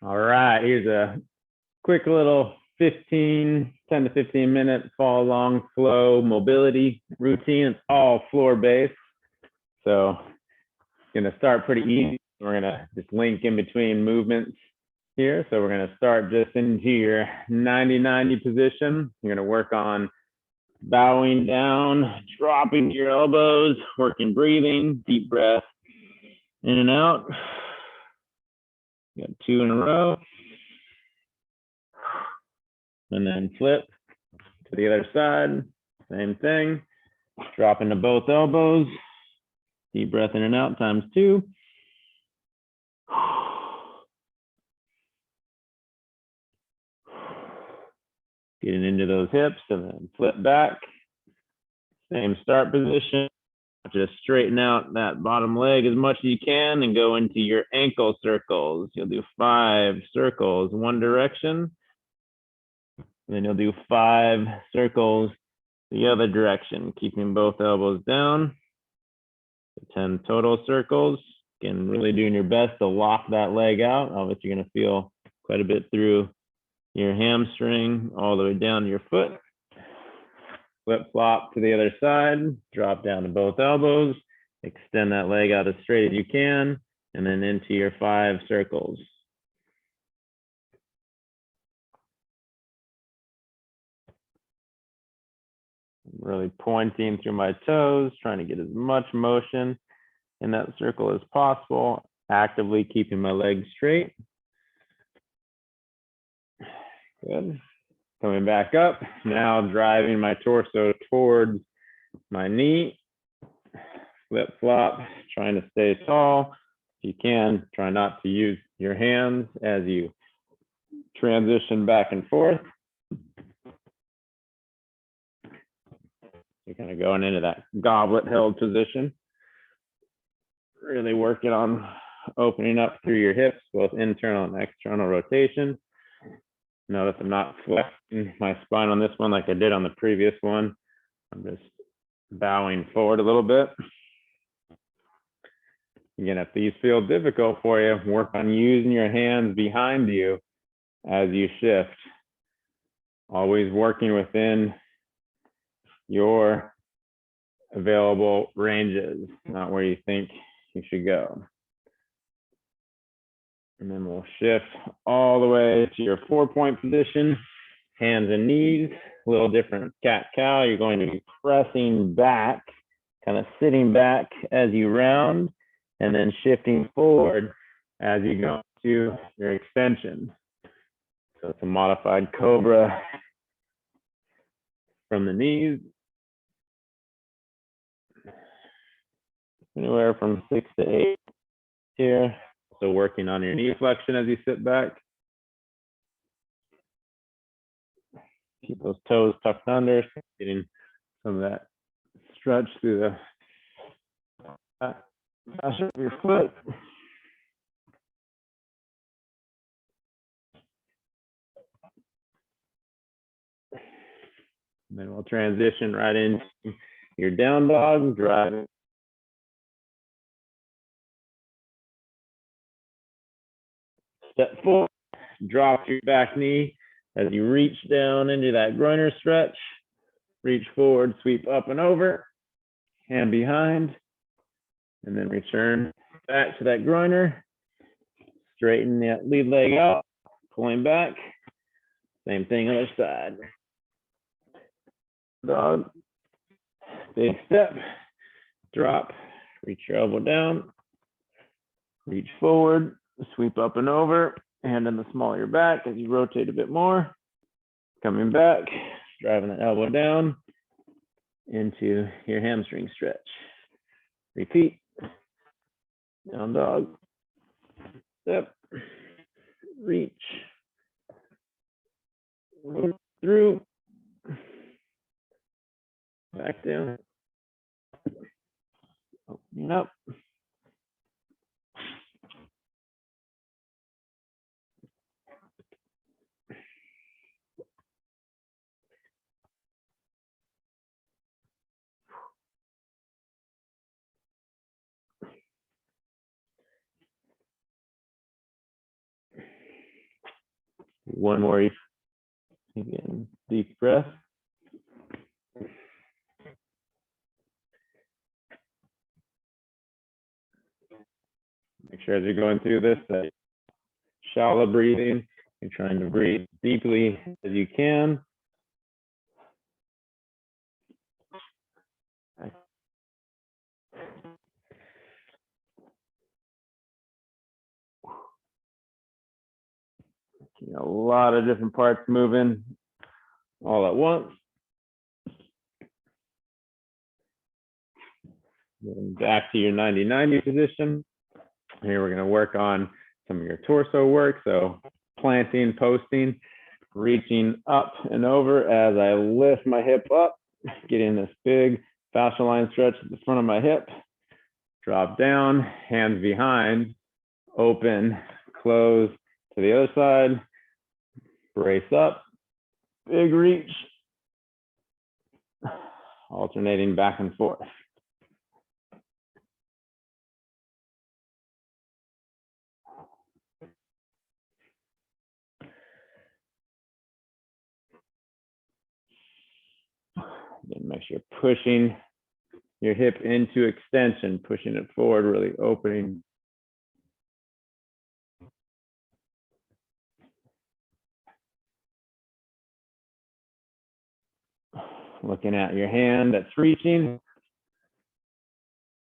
All right, here's a quick little 10 to 15 minute fall along flow mobility routine. It's all floor based. So gonna start pretty easy. We're gonna just link in between movements here. So we're gonna start just into your 90-90 position. You're gonna work on bowing down, dropping your elbows, working breathing, deep breath in and out. Got 2 in a row. And then flip to the other side, same thing. Drop into both elbows, deep breath in and out times 2. Getting into those hips and then flip back. Same start position. Just straighten out that bottom leg as much as you can and go into your ankle circles. You'll do 5 circles one direction. And then you'll do 5 circles the other direction, keeping both elbows down. 10 total circles. Again, really doing your best to lock that leg out. Obviously, you're going to feel quite a bit through your hamstring all the way down to your foot. Flip flop to the other side, drop down to both elbows, extend that leg out as straight as you can, and then into your 5 circles. I'm really pointing through my toes, trying to get as much motion in that circle as possible, actively keeping my legs straight. Good. Coming back up, now driving my torso towards my knee. Flip flop, trying to stay tall. If you can, try not to use your hands as you transition back and forth. You're kind of going into that goblet held position. Really working on opening up through your hips, both internal and external rotation. Notice I'm not flexing my spine on this one like I did on the previous one. I'm just bowing forward a little bit. Again, if these feel difficult for you, work on using your hands behind you as you shift. Always working within your available ranges, not where you think you should go. And then we'll shift all the way to your 4-point position, hands and knees, a little different cat-cow. You're going to be pressing back, kind of sitting back as you round, and then shifting forward as you go to your extension. So it's a modified cobra from the knees. Anywhere from 6 to 8 here. So working on your knee flexion as you sit back. Keep those toes tucked under, getting some of that stretch through the fascia of your foot. And then we'll transition right into your down dog, driving. Step forward, drop your back knee as you reach down into that groiner stretch. Reach forward, sweep up and over, hand behind, and then return back to that groiner. Straighten that lead leg out, pulling back. Same thing other side. Dog, big step, drop, reach your elbow down, reach forward, sweep up and over, hand in the small of your back as you rotate a bit more. Coming back, driving the elbow down into your hamstring stretch. Repeat. Down dog. Step. Reach. Move through. Back down. Opening up. One more. Again, deep breath. Make sure as you're going through this that shallow breathing, you're trying to breathe deeply as you can. A lot of different parts moving all at once. Then back to your 90-90 position. Here we're going to work on some of your torso work. So planting, posting, reaching up and over as I lift my hip up, getting this big fascial line stretch at the front of my hip. Drop down, hands behind, open, close to the other side. Brace up, big reach, alternating back and forth. Then make sure you're pushing your hip into extension, pushing it forward, really opening. Looking at your hand that's reaching.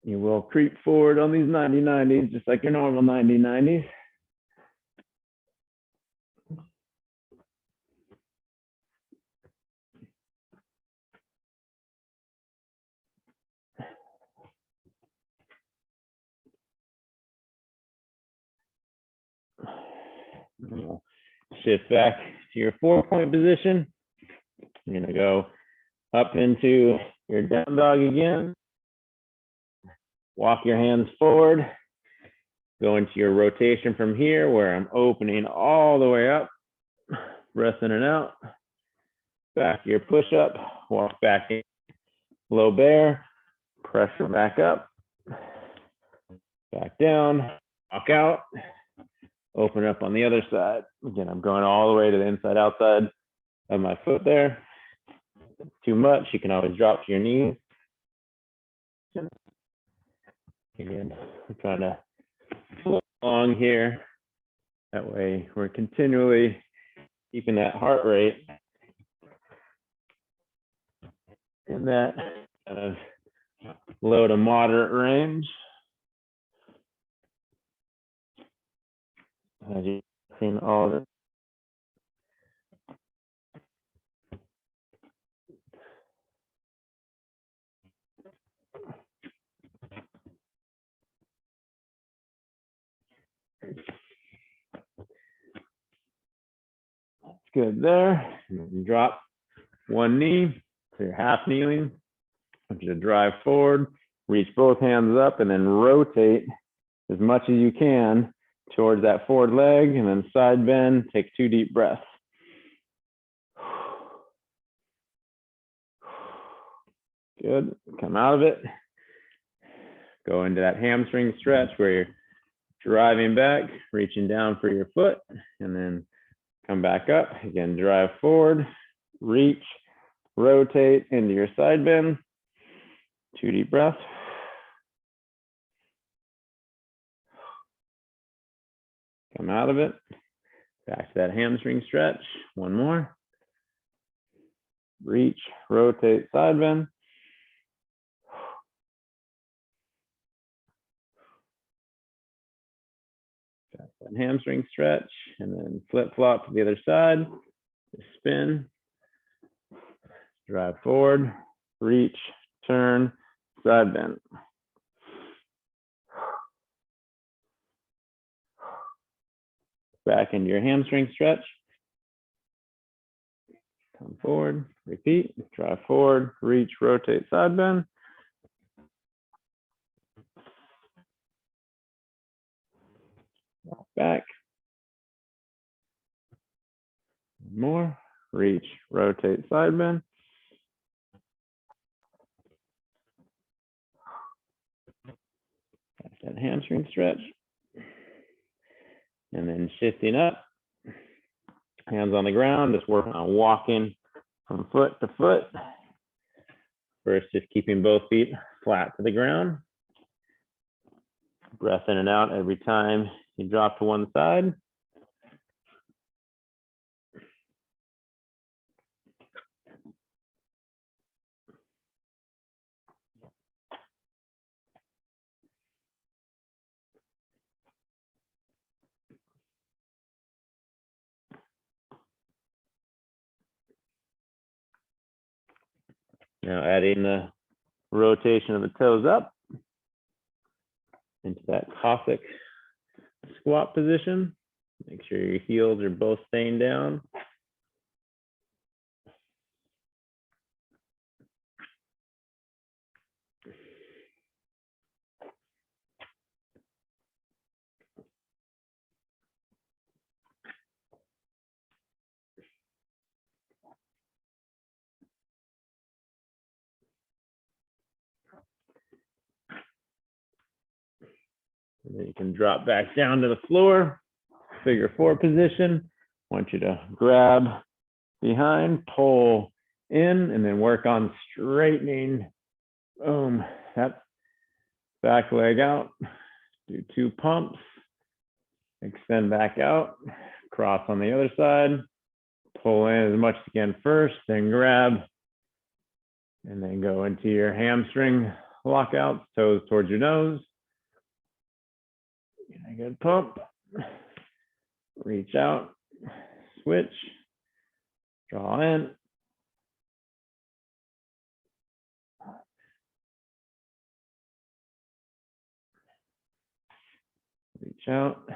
You will creep forward on these 90-90s, just like your normal 90-90s. Shift back to your 4-point position. You're gonna go up into your down dog again. Walk your hands forward. Go into your rotation from here where I'm opening all the way up. Breath in and out. Back to your push up. Walk back in. Low bear. Pressure back up. Back down. Walk out. Open up on the other side. Again, I'm going all the way to the inside outside of my foot there. Too much, you can always drop to your knees. Again, I'm trying to flow along here. That way we're continually keeping that heart rate in that kind of low to moderate range. As you've seen all this. That's good there. And drop one knee, so you're half kneeling. I want you to drive forward, reach both hands up, and then rotate as much as you can towards that forward leg, and then side bend, take 2 deep breaths. Good, come out of it. Go into that hamstring stretch where you're driving back, reaching down for your foot, and then come back up. Again, drive forward, reach, rotate into your side bend. 2 deep breaths. Come out of it. Back to that hamstring stretch. One more. Reach, rotate, side bend. Back to that hamstring stretch, and then flip flop to the other side. Spin. Drive forward, reach, turn, side bend. Back into your hamstring stretch. Come forward, repeat, drive forward, reach, rotate, side bend. Walk back. One more, reach, rotate, side bend. Back that hamstring stretch. And then shifting up, Hands on the ground, just working on walking from foot to foot. First, just keeping both feet flat to the ground. Breath in and out every time you drop to one side. Now adding the rotation of the toes up into that Cossack squat position. Make sure your heels are both staying down. And then you can drop back down to the floor, figure four position. I want you to grab behind, pull in, and then work on straightening. Boom, that back leg out. Do 2 pumps, extend back out, cross on the other side, pull in as much as you can first, then grab, and then go into your hamstring lockouts, toes towards your nose. Get a good pump, reach out, switch, draw in. Reach out,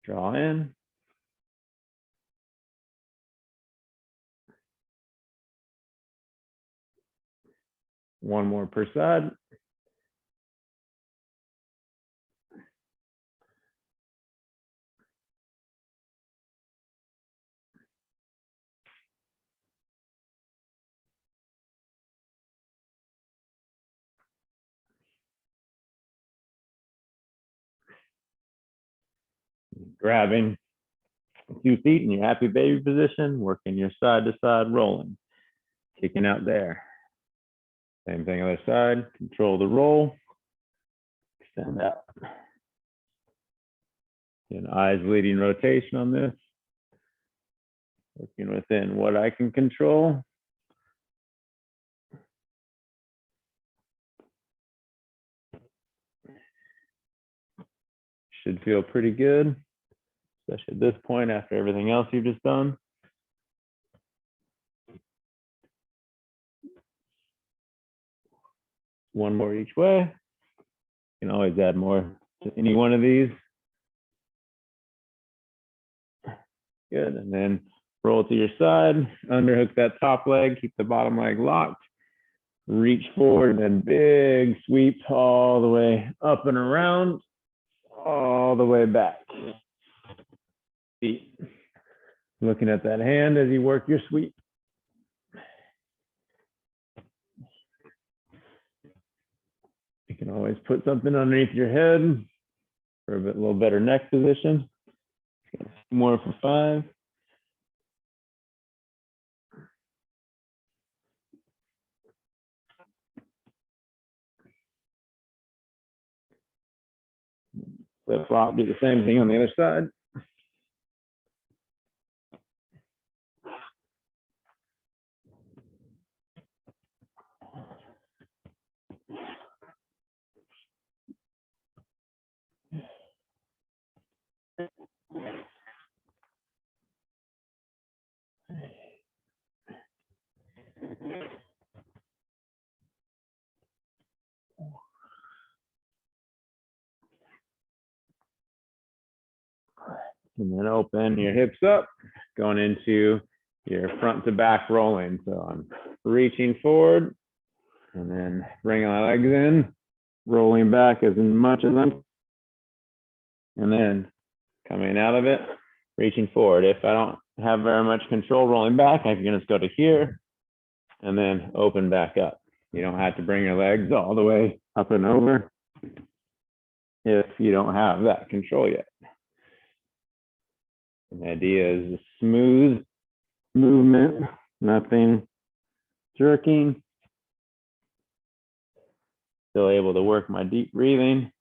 draw in. One more per side. Grabbing 2 feet in your happy baby position, working your side to side rolling, kicking out there. Same thing other side, control the roll, extend out. An eyes leading rotation on this, working within what I can control. Should feel pretty good, especially at this point after everything else you've just done. One more each way. You can always add more to any one of these. Good, and then roll to your side, underhook that top leg, keep the bottom leg locked, reach forward, and then big sweep all the way up and around, all the way back. Feet. Looking at that hand as you work your sweep. You can always put something underneath your head for a little better neck position. More for 5. Flip flop, do the same thing on the other side. And then open your hips up, going into your front to back rolling. So I'm reaching forward and then bringing my legs in, rolling back as much as I'm, and then coming out of it, reaching forward. If I don't have very much control rolling back, I can just go to here and then open back up. You don't have to bring your legs all the way up and over if you don't have that control yet. The idea is a smooth movement, nothing jerking. Still able to work my deep breathing.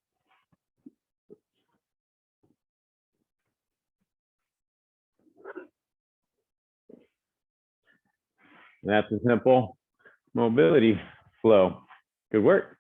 That's a simple mobility flow. Good work.